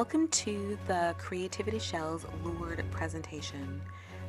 Welcome to the Creativity Shell's Lured presentation.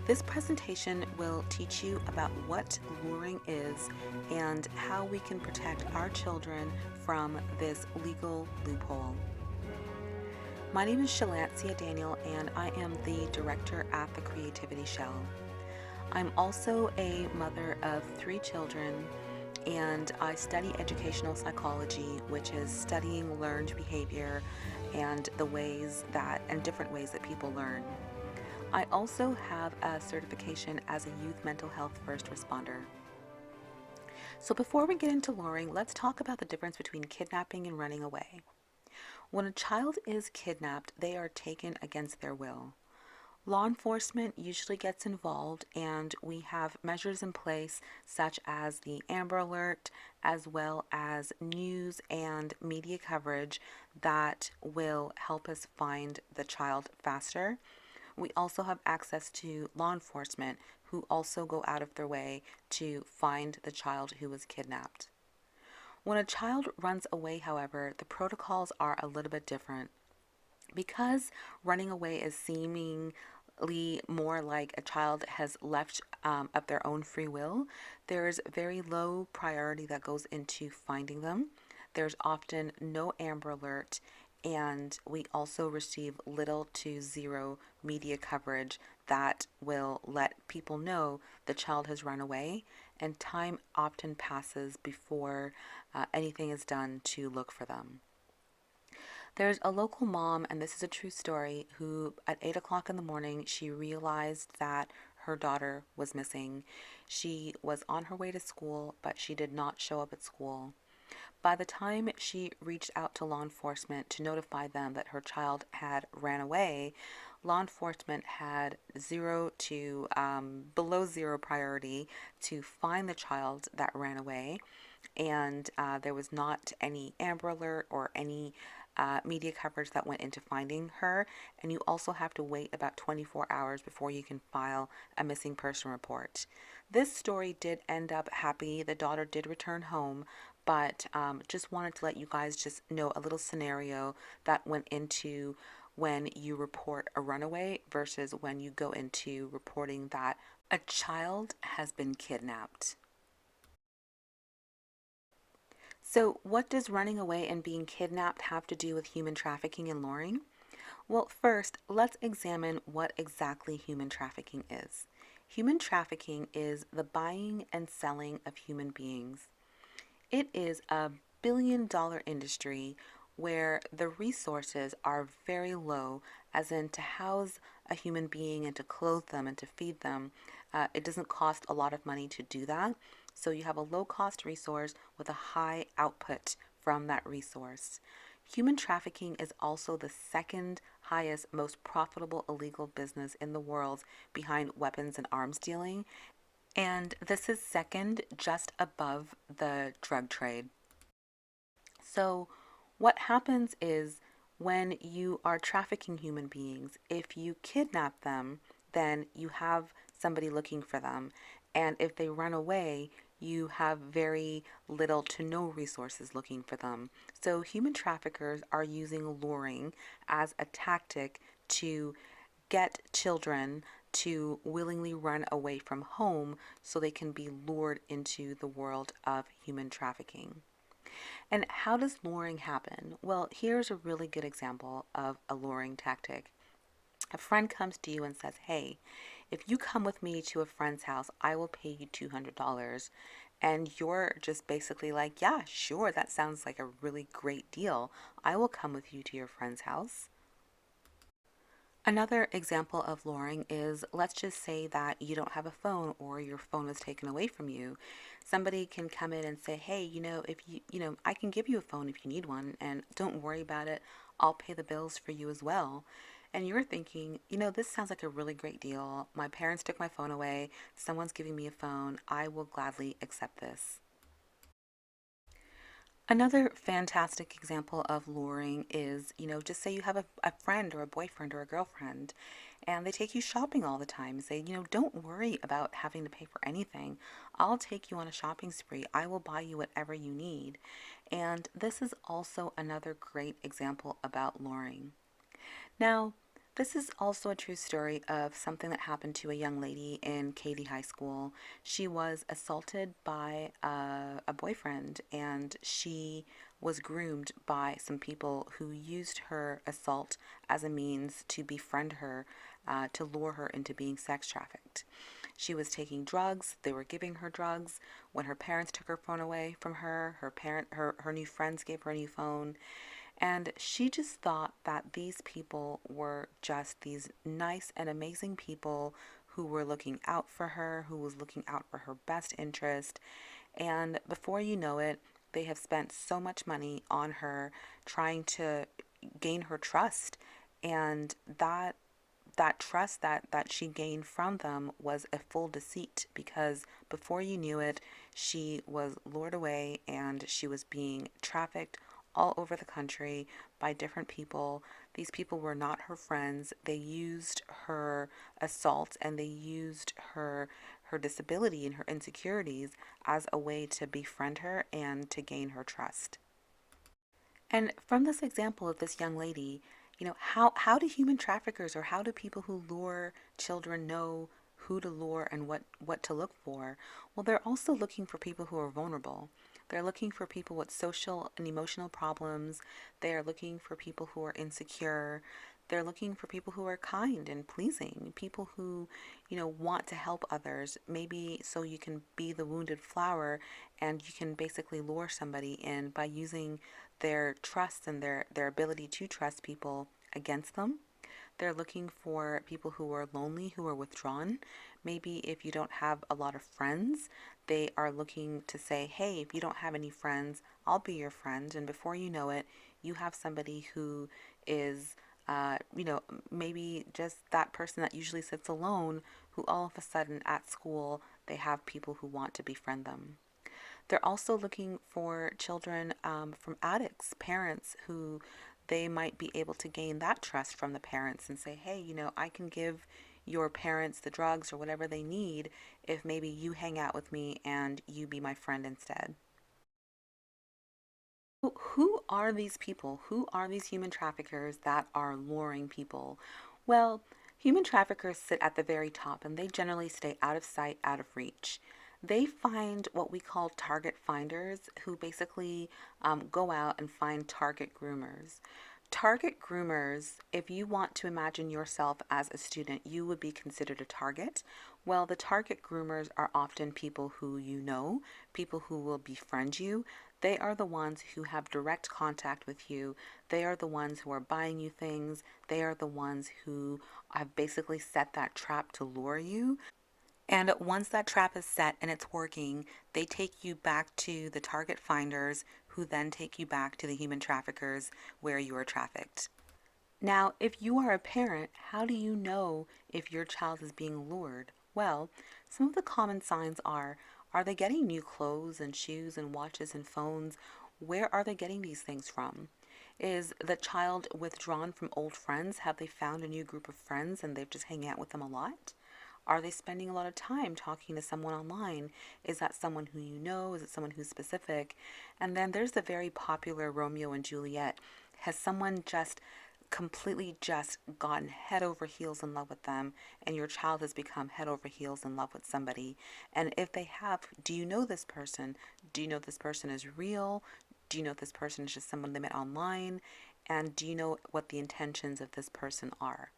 This presentation will teach you about what luring is and how we can protect our children from this legal loophole. My name is Shalancia Daniel and I am the director at the Creativity Shell. I'm also a mother of 3 children and I study educational psychology, which is studying learned behavior and different ways that people learn. I also have a certification as a youth mental health first responder. So before we get into luring, let's talk about the difference between kidnapping and running away. When a child is kidnapped, they are taken against their will. Law enforcement usually gets involved, and we have measures in place such as the Amber Alert, as well as news and media coverage that will help us find the child faster. We also have access to law enforcement who also go out of their way to find the child who was kidnapped. When a child runs away, however, the protocols are a little bit different. Because running away is seemingly more like a child has left of their own free will, there's very low priority that goes into finding them. There's often no Amber Alert, and we also receive little to zero media coverage that will let people know the child has run away, and time often passes before anything is done to look for them. There's a local mom, and this is a true story, who at 8 o'clock in the morning, she realized that her daughter was missing. She was on her way to school, but she did not show up at school. By the time she reached out to law enforcement to notify them that her child had ran away, law enforcement had zero to below zero priority to find the child that ran away, and there was not any Amber Alert or any media coverage that went into finding her, and you also have to wait about 24 hours before you can file a missing person report. This story did end up happy. The daughter did return home, but just wanted to let you guys just know a little scenario that went into when you report a runaway versus when you go into reporting that a child has been kidnapped. So, what does running away and being kidnapped have to do with human trafficking and luring? Well, first, let's examine what exactly human trafficking is. Human trafficking is the buying and selling of human beings. It is a billion-dollar industry where the resources are very low, as in to house a human being and to clothe them and to feed them. It doesn't cost a lot of money to do that. So you have a low cost resource with a high output from that resource. Human trafficking is also the second highest, most profitable illegal business in the world behind weapons and arms dealing. And this is second just above the drug trade. So, what happens is when you are trafficking human beings, if you kidnap them, then you have somebody looking for them. And if they run away, you have very little to no resources looking for them. So, human traffickers are using luring as a tactic to get children to willingly run away from home so they can be lured into the world of human trafficking. And how does luring happen? Well, here's a really good example of a luring tactic. A friend comes to you and says, "Hey, if you come with me to a friend's house, I will pay you $200." And you're just basically like, "Yeah, sure, that sounds like a really great deal. I will come with you to your friend's house." Another example of luring is, let's just say that you don't have a phone or your phone was taken away from you. Somebody can come in and say, "Hey, if I can give you a phone if you need one, and don't worry about it. I'll pay the bills for you as well." And you're thinking, this sounds like a really great deal. My parents took my phone away. Someone's giving me a phone. I will gladly accept this. Another fantastic example of luring is, just say you have a friend or a boyfriend or a girlfriend and they take you shopping all the time. Say, "Don't worry about having to pay for anything. I'll take you on a shopping spree. I will buy you whatever you need." And this is also another great example about luring. Now, this is also a true story of something that happened to a young lady in Katy High School. She was assaulted by a boyfriend, and she was groomed by some people who used her assault as a means to befriend her, to lure her into being sex trafficked. She was taking drugs. They were giving her drugs. When her parents took her phone away from her, her new friends gave her a new phone, and she just thought that these people were just these nice and amazing people who were looking out for her, who was looking out for her best interest. And before you know it, they have spent so much money on her trying to gain her trust. And that trust that she gained from them was a full deceit, because before you knew it, she was lured away and she was being trafficked all over the country by different people. These people were not her friends. They used her assault and they used her disability and her insecurities as a way to befriend her and to gain her trust. And from this example of this young lady, how do human traffickers, or how do people who lure children know who to lure and what to look for? Well, they're also looking for people who are vulnerable. They're looking for people with social and emotional problems. They are looking for people who are insecure. They're looking for people who are kind and pleasing, people who, want to help others. Maybe so you can be the wounded flower and you can basically lure somebody in by using their trust and their ability to trust people against them. They're looking for people who are lonely, who are withdrawn. Maybe if you don't have a lot of friends, they are looking to say, hey, if you don't have any friends, I'll be your friend. And before you know it, you have somebody who is, maybe just that person that usually sits alone, who all of a sudden at school, they have people who want to befriend them. They're also looking for children from addicts, parents who they might be able to gain that trust from the parents and say, hey, I can give your parents the drugs or whatever they need if maybe you hang out with me and you be my friend instead. Who are these people? Who are these human traffickers that are luring people? Well, human traffickers sit at the very top and they generally stay out of sight, out of reach. They find what we call target finders, who basically go out and find target groomers. Target groomers, if you want to imagine yourself as a student, you would be considered a target. Well, the target groomers are often people who you know, people who will befriend you. They are the ones who have direct contact with you. They are the ones who are buying you things. They are the ones who have basically set that trap to lure you. And once that trap is set and it's working, they take you back to the target finders, who then take you back to the human traffickers where you are trafficked. Now, if you are a parent, how do you know if your child is being lured? Well, some of the common signs are they getting new clothes and shoes and watches and phones? Where are they getting these things from? Is the child withdrawn from old friends? Have they found a new group of friends and they're just hanging out with them a lot? Are they spending a lot of time talking to someone online? Is that someone who you know? Is it someone who's specific? And then there's the very popular Romeo and Juliet. Has someone just completely just gotten head over heels in love with them, and your child has become head over heels in love with somebody? And if they have, do you know this person? Do you know this person is real? Do you know this person is just someone they met online? And do you know what the intentions of this person are?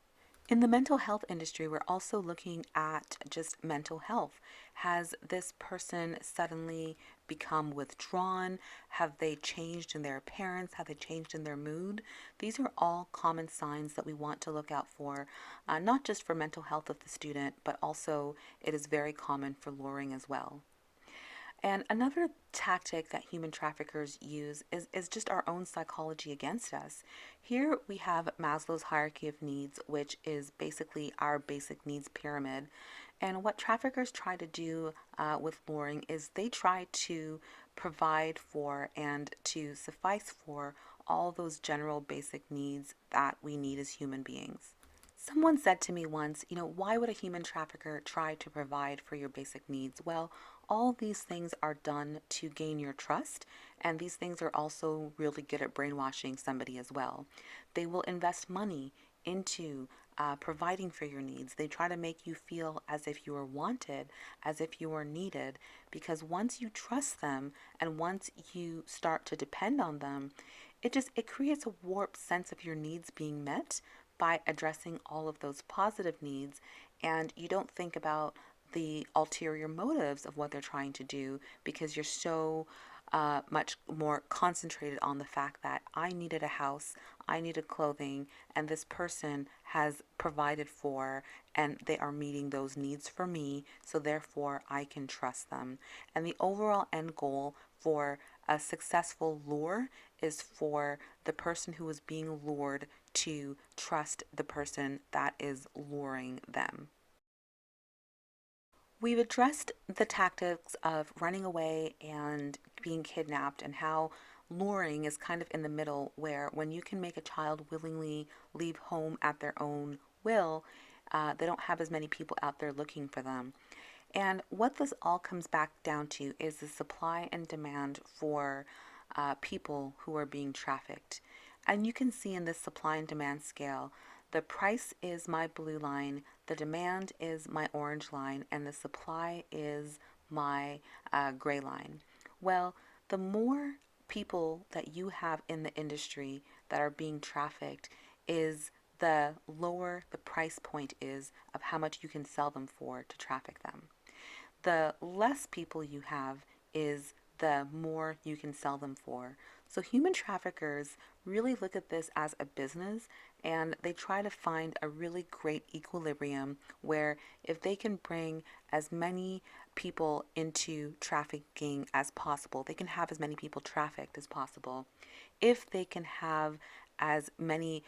In the mental health industry, we're also looking at just mental health. Has this person suddenly become withdrawn? Have they changed in their appearance? Have they changed in their mood? These are all common signs that we want to look out for, not just for mental health of the student, but also it is very common for luring as well. And another tactic that human traffickers use is just our own psychology against us. Here we have Maslow's hierarchy of needs, which is basically our basic needs pyramid. And what traffickers try to do with luring is they try to provide for and to suffice for all those general basic needs that we need as human beings. Someone said to me once, why would a human trafficker try to provide for your basic needs? Well, All these things are done to gain your trust, and these things are also really good at brainwashing somebody as well. They will invest money into providing for your needs. They try to make you feel as if you are wanted, as if you are needed, because once you trust them and once you start to depend on them, it creates a warped sense of your needs being met by addressing all of those positive needs, and you don't think about the ulterior motives of what they're trying to do because you're so much more concentrated on the fact that I needed a house, I needed clothing, and this person has provided for and they are meeting those needs for me, so therefore I can trust them. And the overall end goal for a successful lure is for the person who is being lured to trust the person that is luring them. We've addressed the tactics of running away and being kidnapped, and how luring is kind of in the middle, where when you can make a child willingly leave home at their own will, they don't have as many people out there looking for them. And what this all comes back down to is the supply and demand for people who are being trafficked. And you can see in this supply and demand scale, the price is my blue line, the demand is my orange line, and the supply is my gray line. Well, the more people that you have in the industry that are being trafficked is the lower the price point is of how much you can sell them for to traffic them. The less people you have is the more you can sell them for. So human traffickers really look at this as a business, and they try to find a really great equilibrium where if they can bring as many people into trafficking as possible, they can have as many people trafficked as possible. If they can have as many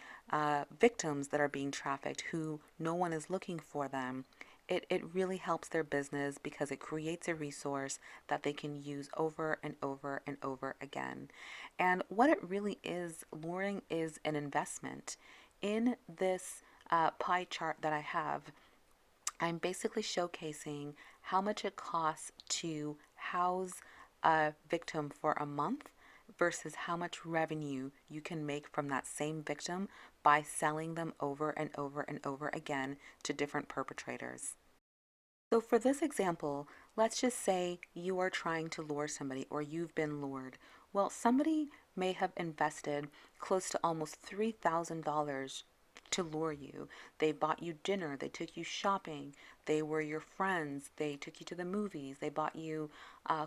victims that are being trafficked who no one is looking for them, it really helps their business because it creates a resource that they can use over and over and over again. And what it really is, luring is an investment. In this pie chart that I have, I'm basically showcasing how much it costs to house a victim for a month versus how much revenue you can make from that same victim by selling them over and over and over again to different perpetrators. So, for this example, let's just say you are trying to lure somebody or you've been lured. Well, somebody may have invested close to almost $3,000 to lure you. They bought you dinner, they took you shopping, they were your friends, they took you to the movies, they bought you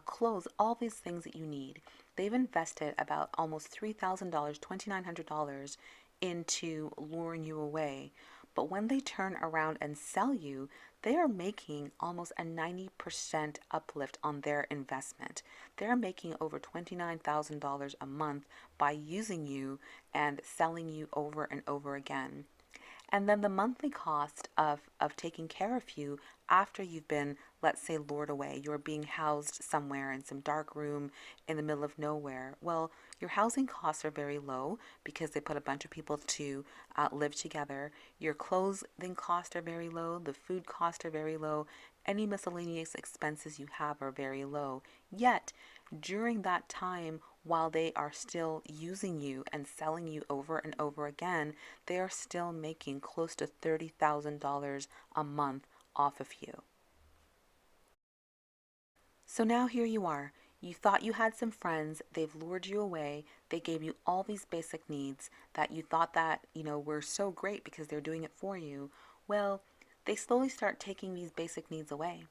clothes, all these things that you need. They've invested about almost $3,000, $2,900 into luring you away. But when they turn around and sell you, they are making almost a 90% uplift on their investment. They're making over $29,000 a month by using you and selling you over and over again. And then the monthly cost of taking care of you after you've been, let's say, lured away, you're being housed somewhere in some dark room in the middle of nowhere. Well, your housing costs are very low because they put a bunch of people to live together. Your clothing costs are very low. The food costs are very low. Any miscellaneous expenses you have are very low. Yet, during that time, while they are still using you and selling you over and over again, they are still making close to $30,000 a month off of you. So now here you are. You thought you had some friends, they've lured you away, they gave you all these basic needs that you thought that, were so great because they're doing it for you. Well, they slowly start taking these basic needs away.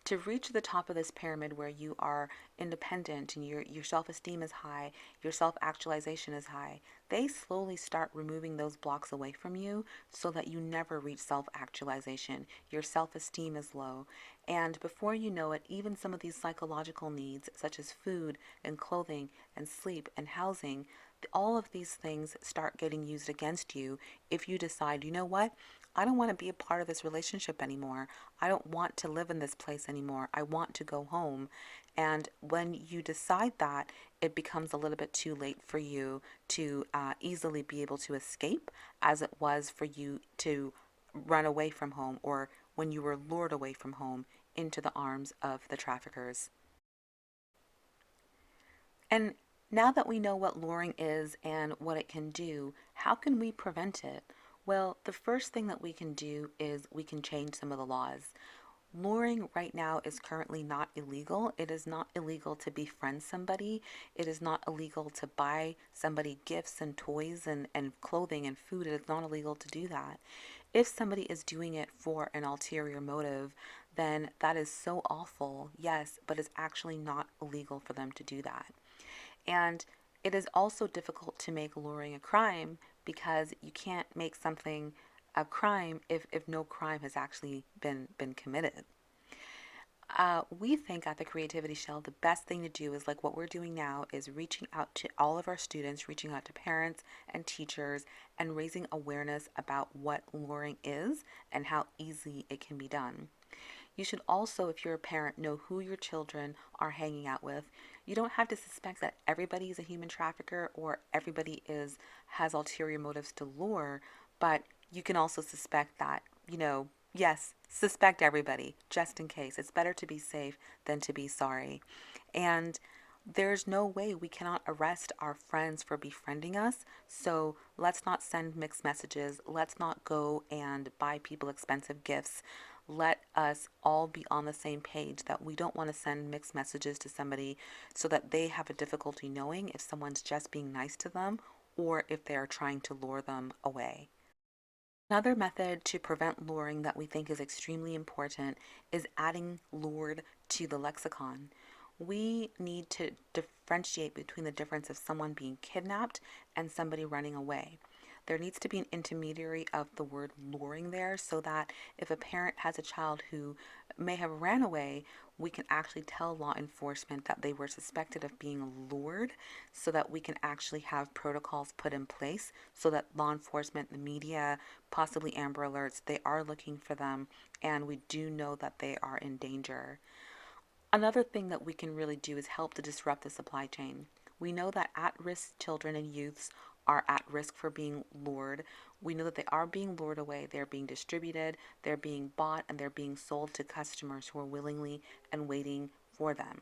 To reach the top of this pyramid where you are independent and your self-esteem is high, your self-actualization is high, they slowly start removing those blocks away from you so that you never reach self-actualization. Your self-esteem is low. And before you know it, even some of these psychological needs, such as food and clothing and sleep and housing, all of these things start getting used against you if you decide, you know what? I don't want to be a part of this relationship anymore. I don't want to live in this place anymore. I want to go home. And when you decide that, it becomes a little bit too late for you to easily be able to escape, as it was for you to run away from home, or when you were lured away from home into the arms of the traffickers. And now that we know what luring is and what it can do, how can we prevent it? Well, the first thing that we can do is we can change some of the laws. Luring right now is currently not illegal. It is not illegal to befriend somebody. It is not illegal to buy somebody gifts and toys and clothing and food. It is not illegal to do that. If somebody is doing it for an ulterior motive, then that is so awful, yes, but it's actually not illegal for them to do that. And it is also difficult to make luring a crime because you can't make something a crime if no crime has actually been committed. We think at the Creativity Shell the best thing to do is like what we're doing now is reaching out to all of our students, reaching out to parents and teachers, and raising awareness about what luring is and how easy it can be done. You should also, if you're a parent, know who your children are hanging out with. You don't have to suspect that everybody is a human trafficker or everybody has ulterior motives to lure, but you can also suspect that, yes, suspect everybody just in case. It's better to be safe than to be sorry. And there's no way we cannot arrest our friends for befriending us. So let's not send mixed messages. Let's not go and buy people expensive gifts. Let us all be on the same page that we don't want to send mixed messages to somebody so that they have a difficulty knowing if someone's just being nice to them or if they're trying to lure them away. Another method to prevent luring that we think is extremely important is adding lured to the lexicon. We need to differentiate between the difference of someone being kidnapped and somebody running away. There needs to be an intermediary of the word luring there so that if a parent has a child who may have ran away, we can actually tell law enforcement that they were suspected of being lured so that we can actually have protocols put in place so that law enforcement, the media, possibly Amber Alerts, they are looking for them and we do know that they are in danger. Another thing that we can really do is help to disrupt the supply chain. We know that at-risk children and youths are at risk for being lured. We know that they are being lured away, they're being distributed, they're being bought, and they're being sold to customers who are willingly and waiting for them.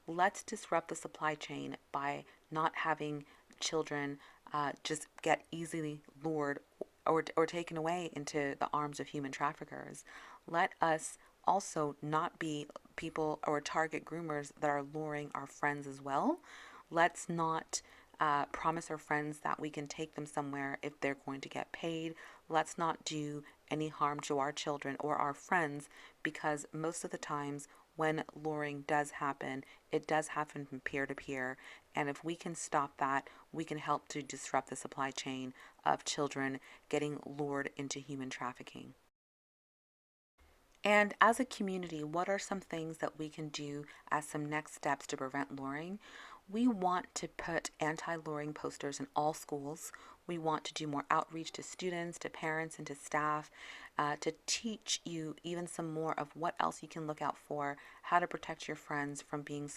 Let's disrupt the supply chain by not having children just get easily lured or taken away into the arms of human traffickers. Let us also not be people or target groomers that are luring our friends as well. Let's not promise our friends that we can take them somewhere if they're going to get paid. Let's not do any harm to our children or our friends because most of the times when luring does happen, it does happen from peer to peer. And if we can stop that, we can help to disrupt the supply chain of children getting lured into human trafficking. And as a community, what are some things that we can do as some next steps to prevent luring? We want to put anti-luring posters in all schools. We want to do more outreach to students, to parents, and to staff to teach you even some more of what else you can look out for, how to protect your friends from being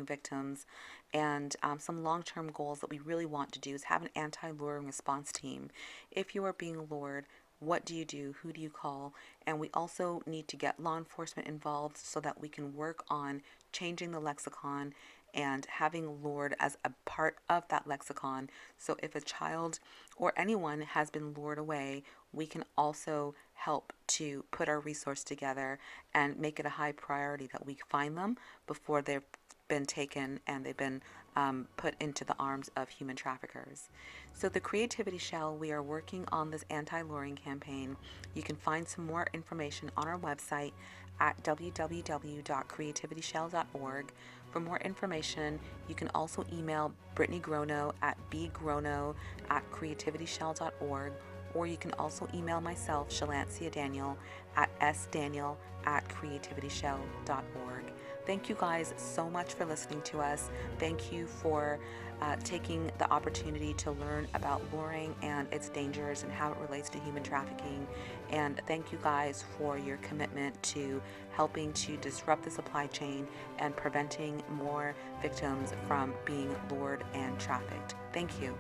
victims, and some long-term goals that we really want to do is have an anti-luring response team. If you are being lured, what do you do? Who do you call? And we also need to get law enforcement involved so that we can work on changing the lexicon and having lured as a part of that lexicon. So if a child or anyone has been lured away, we can also help to put our resource together and make it a high priority that we find them before they've been taken and they've been put into the arms of human traffickers. So the Creativity Shell, we are working on this anti-luring campaign. You can find some more information on our website at www.creativityshell.org. For more information, you can also email Brittany Grono at bgrono@creativityshell.org, or you can also email myself, Shalancia Daniel, at sdaniel@creativityshell.org. Thank you guys so much for listening to us. Thank you for taking the opportunity to learn about luring and its dangers and how it relates to human trafficking. And thank you guys for your commitment to helping to disrupt the supply chain and preventing more victims from being lured and trafficked. Thank you.